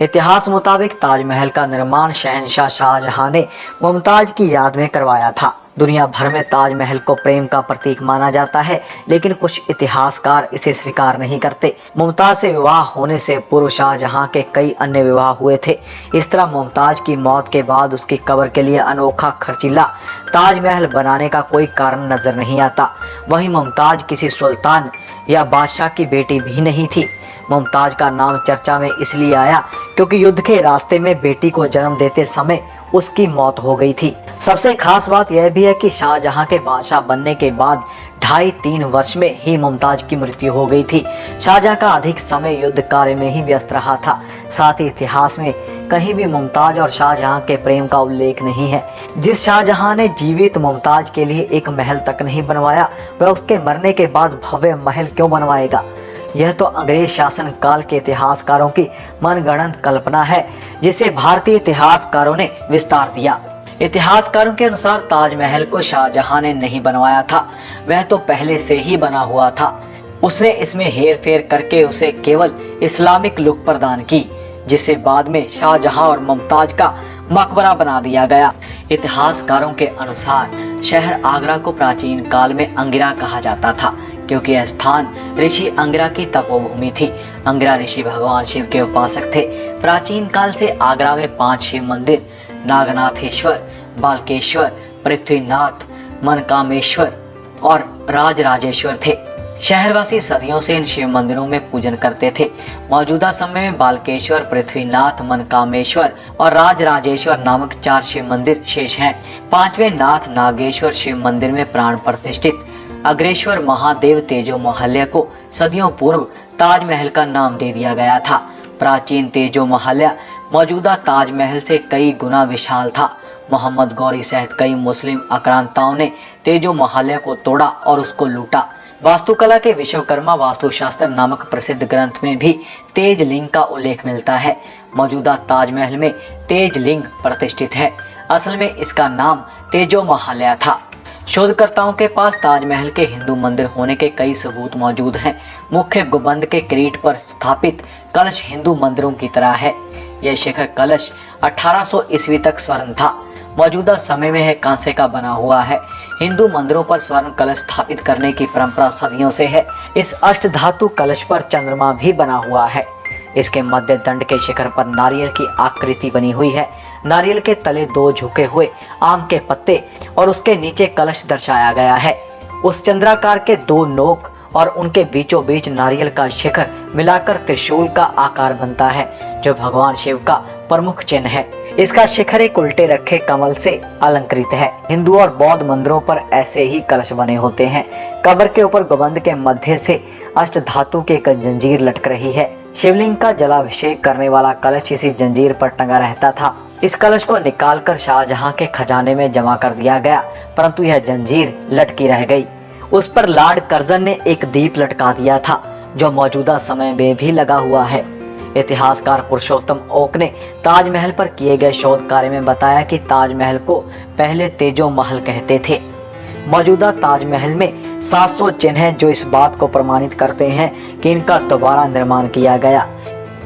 इतिहास मुताबिक ताजमहल का निर्माण शहंशाह शाहजहां ने मुमताज की याद में करवाया था। दुनिया भर में ताजमहल को प्रेम का प्रतीक माना जाता है, लेकिन कुछ इतिहासकार इसे स्वीकार नहीं करते। मुमताज से विवाह होने से पूर्व शाहजहां के कई अन्य विवाह हुए थे। इस तरह मुमताज की मौत के बाद उसकी कब्र के लिए अनोखा खर्चीला ताजमहल बनाने का कोई कारण नजर नहीं आता। वहीं मुमताज किसी सुल्तान या बादशाह की बेटी भी नहीं थी। मुमताज का नाम चर्चा में इसलिए आया क्योंकि युद्ध के रास्ते में बेटी को जन्म देते समय उसकी मौत हो गई थी। सबसे खास बात यह भी है कि शाहजहां के बादशाह बनने के बाद 2.5-3 वर्ष में ही मुमताज की मृत्यु हो गई थी। शाहजहां का अधिक समय युद्ध कार्य में ही व्यस्त रहा था। साथ ही इतिहास में कहीं भी मुमताज और शाहजहां के प्रेम का उल्लेख नहीं है। जिस शाहजहां ने जीवित मुमताज के लिए एक महल तक नहीं बनवाया, वह उसके मरने के बाद भव्य महल क्यों बनवाएगा? यह तो अंग्रेज शासन काल के इतिहासकारों की मनगढ़ंत कल्पना है, जिसे भारतीय इतिहासकारों ने विस्तार दिया। इतिहासकारों के अनुसार ताजमहल को शाहजहां ने नहीं बनवाया था, वह तो पहले से ही बना हुआ था। उसने इसमें हेर फेर करके उसे केवल इस्लामिक लुक प्रदान की, जिसे बाद में शाहजहां और मुमताज का मकबरा बना दिया गया। इतिहासकारों के अनुसार शहर आगरा को प्राचीन काल में अंगिरा कहा जाता था, क्योंकि यह स्थान ऋषि अंगिरा की तपोभूमि थी। अंगिरा ऋषि भगवान शिव के उपासक थे। प्राचीन काल से आगरा में 5 शिव मंदिर नागनाथेश्वर, बालकेश्वर, पृथ्वीनाथ, मनकामेश्वर और राजराजेश्वर थे। शहरवासी सदियों से इन शिव मंदिरों में पूजन करते थे। मौजूदा समय में बालकेश्वर, पृथ्वीनाथ, मनकामेश्वर और राजराजेश्वर नामक 4 शिव मंदिर शेष हैं। 5वें नाथ नागेश्वर शिव मंदिर में प्राण प्रतिष्ठित अग्रेश्वर महादेव तेजो महल्या को सदियों पूर्व ताजमहल का नाम दे दिया गया था। प्राचीन तेजो महल्या मौजूदा ताजमहल से कई गुना विशाल था। मोहम्मद गौरी सहित कई मुस्लिम आक्रांताओं ने तेजो महल्या को तोड़ा और उसको लूटा। वास्तुकला के विश्वकर्मा वास्तुशास्त्र नामक प्रसिद्ध ग्रंथ में भी तेज लिंग का उल्लेख मिलता है। मौजूदा ताजमहल में तेज लिंग प्रतिष्ठित है। असल में इसका नाम तेजो महल्या था। शोधकर्ताओं के पास ताजमहल के हिंदू मंदिर होने के कई सबूत मौजूद हैं। मुख्य गुंबद के किरीट पर स्थापित कलश हिंदू मंदिरों की तरह है। यह शिखर कलश 1800 ईस्वी तक स्वर्ण था। मौजूदा समय में यह कांसे का बना हुआ है। हिंदू मंदिरों पर स्वर्ण कलश स्थापित करने की परंपरा सदियों से है। इस अष्टधातु कलश पर चंद्रमा भी बना हुआ है। इसके मध्य दंड के शिखर पर नारियल की आकृति बनी हुई है। नारियल के तले 2 झुके हुए आम के पत्ते और उसके नीचे कलश दर्शाया गया है। उस चंद्राकार के 2 नोक और उनके बीचों बीच नारियल का शिखर मिलाकर त्रिशूल का आकार बनता है, जो भगवान शिव का प्रमुख चिन्ह है। इसका शिखर एक उल्टे रखे कमल से अलंकृत है। हिंदू और बौद्ध मंदिरों पर ऐसे ही कलश बने होते हैं। कब्र के ऊपर गुंबद के मध्य से अष्टधातु की एक जंजीर लटक रही है। शिवलिंग का जलाभिषेक करने वाला कलश इसी जंजीर पर टंगा रहता था। इस कलश को निकालकर शाहजहां के खजाने में जमा कर दिया गया, परंतु यह जंजीर लटकी रह गई। उस पर लॉर्ड कर्जन ने एक दीप लटका दिया था, जो मौजूदा समय में भी लगा हुआ है। इतिहासकार पुरुषोत्तम ओक ने ताजमहल पर किए गए शोध कार्य में बताया कि ताजमहल को पहले तेजो महल कहते थे। मौजूदा ताजमहल में 700 चिन्ह हैं, जो इस बात को प्रमाणित करते हैं कि इनका दोबारा निर्माण किया गया।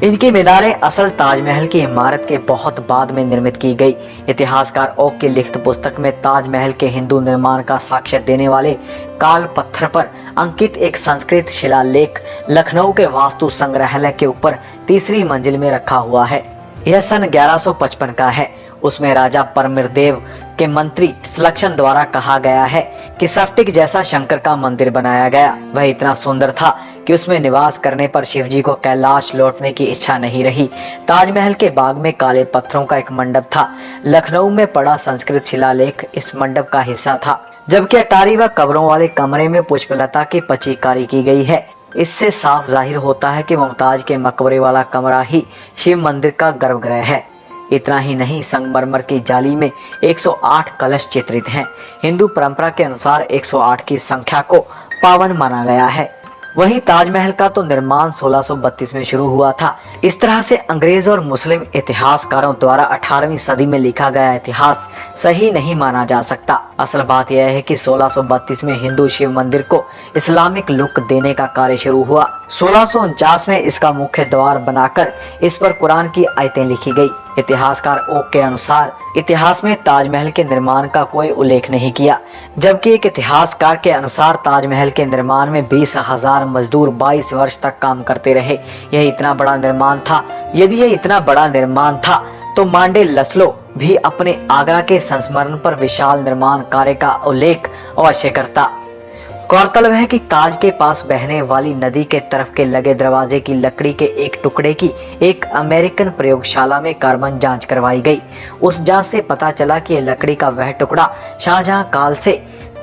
इनकी मीनारें असल ताजमहल की इमारत के बहुत बाद में निर्मित की गई। इतिहासकार ओक की लिखित पुस्तक में ताजमहल के हिंदू निर्माण का साक्ष्य देने वाले काल पत्थर पर अंकित एक संस्कृत शिलालेख लखनऊ के वास्तु संग्रहालय के ऊपर 3री मंजिल में रखा हुआ है। यह सन 1155 का है। उसमें राजा परमिरदेव के मंत्री सुलक्षण द्वारा कहा गया है कि स्फटिक जैसा शंकर का मंदिर बनाया गया। वह इतना सुंदर था कि उसमें निवास करने पर शिवजी को कैलाश लौटने की इच्छा नहीं रही। ताजमहल के बाग में काले पत्थरों का एक मंडप था। लखनऊ में पड़ा संस्कृत शिलालेख इस मंडप का हिस्सा था, जबकि अटारी व कब्रों वाले कमरे में पुष्पलता की पचीकारी की गई है। इससे साफ जाहिर होता है कि मुमताज के मकबरे वाला कमरा ही शिव मंदिर का गर्भगृह है। इतना ही नहीं, संगमरमर की जाली में 108 कलश चित्रित हैं। हिंदू परंपरा के अनुसार 108 की संख्या को पावन माना गया है। वहीं ताजमहल का तो निर्माण 1632 में शुरू हुआ था। इस तरह से अंग्रेज और मुस्लिम इतिहासकारों द्वारा 18वीं सदी में लिखा गया इतिहास सही नहीं माना जा सकता। असल बात यह है कि 1632 में हिंदू शिव मंदिर को इस्लामिक लुक देने का कार्य शुरू हुआ। 1649 में इसका मुख्य द्वार बनाकर इस पर कुरान की आयतें लिखी गई। इतिहासकार ओक के अनुसार इतिहास में ताजमहल के निर्माण का कोई उल्लेख नहीं किया, जबकि एक इतिहासकार के अनुसार ताजमहल के निर्माण में 20,000 मजदूर 22 वर्ष तक काम करते रहे। यह इतना बड़ा निर्माण था। यदि यह इतना बड़ा निर्माण था तो मांडे लसलो भी अपने आगरा के संस्मरण पर विशाल निर्माण कार्य का उल्लेख अवश्य करता। गौरतलब है कि ताज के पास बहने वाली नदी के तरफ के लगे दरवाजे की लकड़ी के एक टुकड़े की एक अमेरिकन प्रयोगशाला में कार्बन जांच करवाई गई। उस जांच से पता चला कि यह लकड़ी का वह टुकड़ा शाहजहां काल से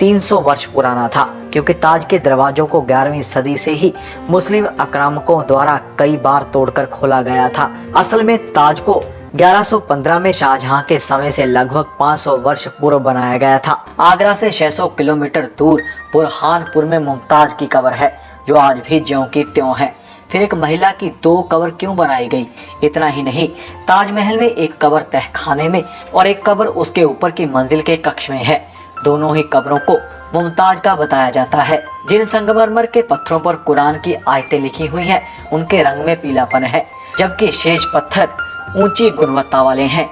300 वर्ष पुराना था, क्योंकि ताज के दरवाजों को 11वीं सदी से ही मुस्लिम आक्रामकों द्वारा कई बार तोड़कर खोला गया था। असल में ताज को 1115 में शाहजहां के समय से लगभग 500 वर्ष पूर्व बनाया गया था। आगरा से 600 किलोमीटर दूर बुरहानपुर में मुमताज की कब्र है, जो आज भी ज्यों की त्यों है। फिर एक महिला की 2 कब्र क्यों बनाई गई? इतना ही नहीं, ताजमहल में एक कब्र तहखाने में और एक कब्र उसके ऊपर की मंजिल के कक्ष में है। दोनों ही कब्रों को मुमताज का बताया जाता है। जिन संगमरमर के पत्थरों पर कुरान की आयतें लिखी हुई हैं, उनके रंग में पीलापन है, जबकि शेष पत्थर ऊंची गुणवत्ता वाले हैं।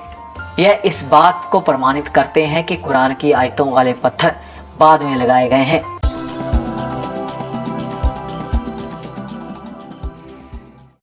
यह इस बात को प्रमाणित करते हैं कि कुरान की आयतों वाले पत्थर बाद में लगाए गए हैं।